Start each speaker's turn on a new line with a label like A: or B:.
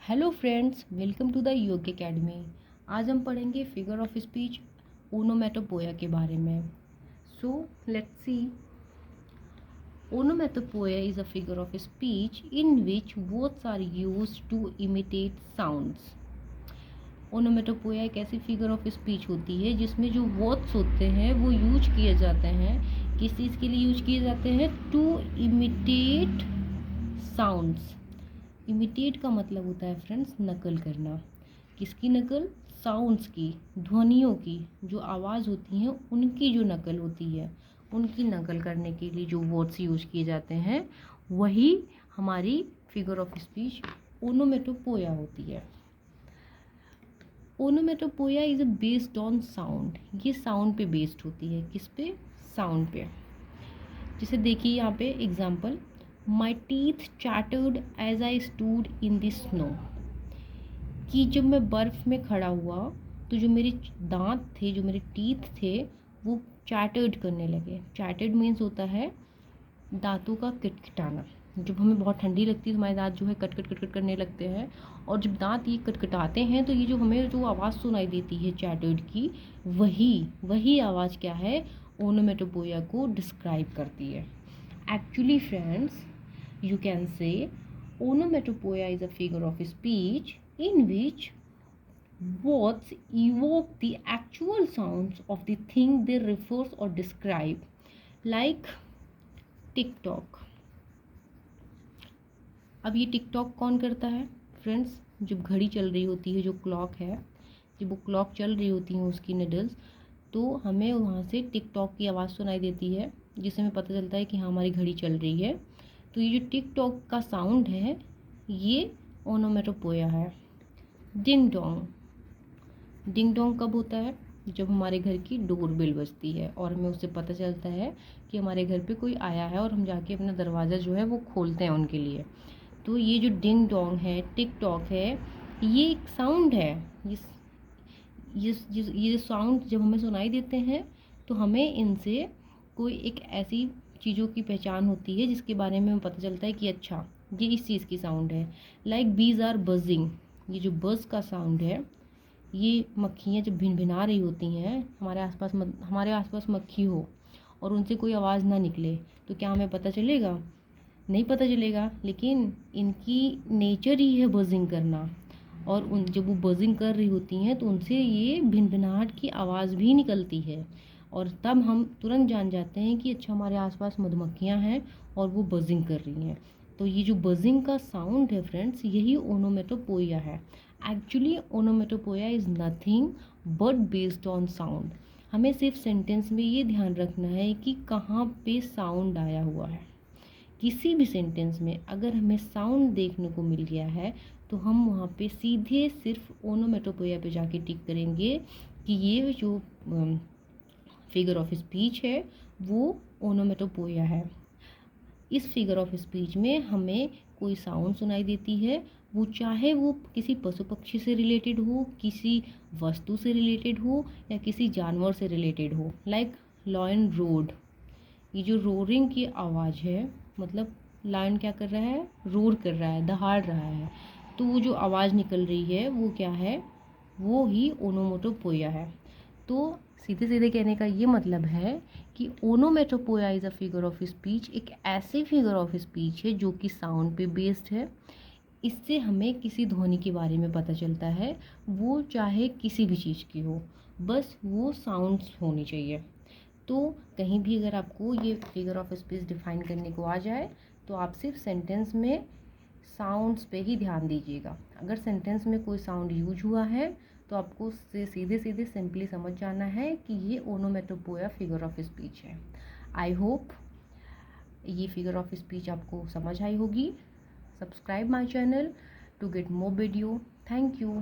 A: Hello friends, welcome to the Yog academy. आज हम पढ़ेंगे फिगर ऑफ स्पीच ओनोमेटोपोया के बारे में। So let's see. Onomatopoeia is a figure of speech in which words are used to imitate sounds. Onomatopoeia एक ऐसी figure of speech होती है जिसमें जो वर्ड्स होते हैं वो यूज किए जाते हैं। किस चीज़ के लिए यूज किए जाते हैं? To imitate sounds. इमिटेट का मतलब होता है फ्रेंड्स नकल करना। किसकी नकल? साउंड्स की, ध्वनियों की। जो आवाज़ होती हैं उनकी जो नकल होती है, उनकी नकल करने के लिए जो वर्ड्स यूज किए जाते हैं वही हमारी फिगर ऑफ स्पीच ओनोमेटोपोया होती है। ओनोमेटोपोया इज बेस्ड ऑन साउंड। ये साउंड पे बेस्ड होती है। किस पे? साउंड पे। जैसे देखिए यहाँ पे example, my teeth chattered as I stood in the snow. कि जब मैं बर्फ़ में खड़ा हुआ तो जो मेरे दांत थे, जो मेरे टीथ थे, वो चैटर्ड करने लगे। चैटर्ड मीन्स होता है दांतों का किटकिटाना। जब हमें बहुत ठंडी लगती है तो हमारे दांत जो है कट कट कट कट करने लगते हैं, और जब दांत ये कटकटाते हैं तो ये जो हमें जो आवाज़ सुनाई देती है चैटर्ड की, वही आवाज़ क्या है? ओनोमेटोपोया को डिस्क्राइब करती है। Actually, friends, you can say onomatopoeia is a figure of speech in which words evoke the actual sounds of the thing they refer or describe, like TikTok. अब ये टिकटॉक कौन करता है फ्रेंड्स? जब घड़ी चल रही होती है, जो क्लॉक है, जब वो क्लॉक चल रही होती है उसकी निडल्स, तो हमें वहाँ से टिकटॉक की आवाज़ सुनाई देती है, जिससे हमें पता चलता है कि हाँ हमारी घड़ी चल रही है। तो ये जो टिकटॉक का साउंड है ये ओनोमेटोपोया है। Ding dong. डिंग डोंग कब होता है? जब हमारे घर की डोर बेल बजती है और हमें उससे पता चलता है कि हमारे घर पे कोई आया है, और हम जाके अपना दरवाज़ा जो है वो खोलते हैं उनके लिए। तो ये जो डिंग डोंग है, टिक टॉक है, ये एक साउंड है। ये साउंड जब हमें सुनाई देते हैं तो हमें इनसे कोई एक ऐसी चीज़ों की पहचान होती है जिसके बारे में हमें पता चलता है कि अच्छा ये इस चीज़ की साउंड है। Like bees are buzzing. ये जो बज का साउंड है, ये मक्खियाँ जब भिनभिना रही होती हैं, हमारे आसपास मक्खी हो और उनसे कोई आवाज़ ना निकले तो क्या हमें पता चलेगा? नहीं पता चलेगा। लेकिन इनकी नेचर ही है बजिंग करना, और उन जब वो बजिंग कर रही होती हैं तो उनसे ये भिनभिनाहट की आवाज़ भी निकलती है, और तब हम तुरंत जान जाते हैं कि अच्छा हमारे आसपास मधुमक्खियाँ हैं और वो बजिंग कर रही हैं। तो ये जो बजिंग का साउंड है फ्रेंड्स, यही ओनोमेटोपोया है। Actually onomatopoeia is nothing but based on sound. हमें सिर्फ सेंटेंस में ये ध्यान रखना है कि कहाँ पे साउंड आया हुआ है। किसी भी सेंटेंस में अगर हमें साउंड देखने को मिल गया है तो हम वहाँ पे सीधे सिर्फ ओनोमेटोपोया पे जाके टिक करेंगे कि ये जो फिगर ऑफ स्पीच है वो ओनोमेटोपोया है। इस फिगर ऑफ स्पीच में हमें कोई साउंड सुनाई देती है, वो चाहे वो किसी पशु पक्षी से रिलेटेड हो, किसी वस्तु से रिलेटेड हो, या किसी जानवर से रिलेटेड हो। Like lion road. ये जो रोरिंग की आवाज़ है, मतलब लायन क्या कर रहा है? रोर कर रहा है, दहाड़ रहा है। तो वो जो आवाज़ निकल रही है वो क्या है? वो ही ओनोमेटोपोया है। तो सीधे सीधे कहने का ये मतलब है कि onomatopoeia is a figure of speech, एक ऐसी फिगर ऑफ स्पीच है जो कि साउंड पे बेस्ड है। इससे हमें किसी ध्वनि के बारे में पता चलता है, वो चाहे किसी भी चीज़ की हो, बस वो साउंड्स होनी चाहिए। तो कहीं भी अगर आपको ये फिगर ऑफ स्पीच डिफाइन करने को आ जाए तो आप सिर्फ सेंटेंस में साउंड्स पे ही ध्यान दीजिएगा। अगर सेंटेंस में कोई साउंड यूज हुआ है तो आपको उससे सीधे सीधे सिंपली समझ जाना है कि ये ओनोमेटोपोया फिगर ऑफ स्पीच है। आई होप ये फिगर ऑफ स्पीच आपको समझ आई होगी। Subscribe my channel to get more video. Thank you.